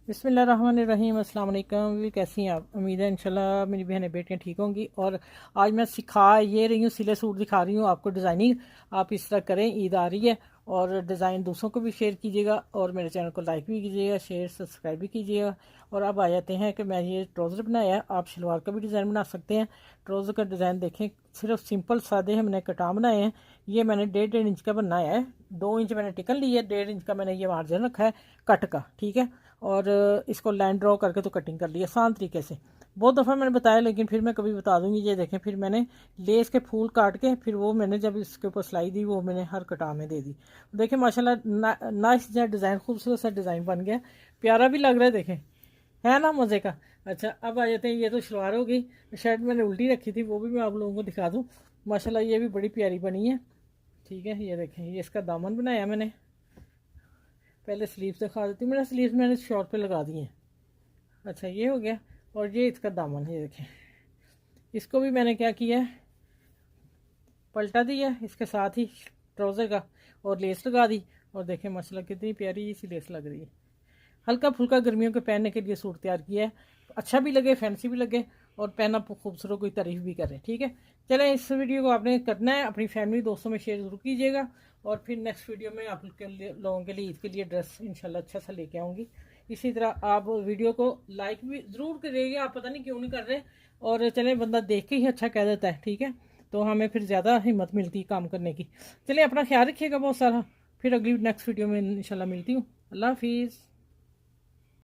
बिस्मिल्लाहिर्रहमानिर्रहीम। अस्सलाम वालेकुम। भी कैसी हैं आप? उम्मीद है इंशाल्लाह मेरी बहनें बेटियां ठीक होंगी। और आज मैं सिखा ये रही हूँ, सिले सूट दिखा रही हूँ आपको डिज़ाइनिंग। आप इस तरह करें, ईद आ रही है और डिज़ाइन दूसरों को भी शेयर कीजिएगा और मेरे चैनल को लाइक भी कीजिएगा, शेयर सब्सक्राइब भी कीजिएगा। और अब आ जाते हैं कि मैं ये ट्राउज़र बनाया है, आप शलवार का भी डिज़ाइन बना सकते हैं। ट्राउज़र का डिज़ाइन देखें, सिर्फ सिंपल सादे हमने कटान बनाए हैं। ये मैंने 1.5 इंच का बनाया है, 2 इंच मैंने टिकन ली है, 1.5 इंच का मैंने ये मार्जिन रखा है कट का, ठीक है। और इसको लाइन ड्रॉ करके तो कटिंग कर ली आसान तरीके से। बहुत दफ़ा मैंने बताया, लेकिन फिर मैं कभी बता दूंगी। ये देखें, फिर मैंने लेस के फूल काट के फिर वो मैंने जब इसके ऊपर सिलाई दी, वो मैंने हर कटा में दे दी। देखें माशाल्लाह नाइस जो डिज़ाइन, खूबसूरत सा डिज़ाइन बन गया, प्यारा भी लग रहा है। देखें, है ना मज़े का। अच्छा, अब आ जाते हैं, ये तो शलवार हो गई। शर्ट मैंने उल्टी रखी थी, वो भी मैं आप लोगों को दिखा दूँ। माशाल्लाह ये भी बड़ी प्यारी बनी है, ठीक है। ये देखें, ये इसका दामन बनाया मैंने। पहले स्लीव्स दिखा देती हूँ। मेरा स्लीव्स मैंने शॉर्ट पे लगा दिए हैं। अच्छा, ये हो गया। और ये इसका दामन है, ये देखें। इसको भी मैंने क्या किया है, पलटा दिया इसके साथ ही ट्राउज़र का, और लेस लगा दी। और देखें माशाल्लाह कितनी प्यारी सी लेस लग रही है। हल्का फुल्का गर्मियों के पहनने के लिए सूट तैयार किया है, अच्छा भी लगे, फैंसी भी लगे और पहना खूबसूरत, कोई तारीफ भी करे, ठीक है। चलें, इस वीडियो को आपने करना है, अपनी फैमिली दोस्तों में शेयर ज़रूर कीजिएगा। और फिर नेक्स्ट वीडियो में आप लोगों के लिए ईद के लिए ड्रेस इंशाल्लाह अच्छा सा लेके आऊँगी। इसी तरह आप वीडियो को लाइक भी ज़रूर करिएगा, आप पता नहीं क्यों नहीं कर रहे। और चलें, बंदा देख के ही अच्छा कह देता है, ठीक है। तो हमें फिर ज़्यादा हिम्मत मिलती है काम करने की। चलिए, अपना ख्याल रखिएगा बहुत सारा। फिर अगली नेक्स्ट वीडियो में इंशाल्लाह मिलती हूँ। अल्लाह हाफिज़।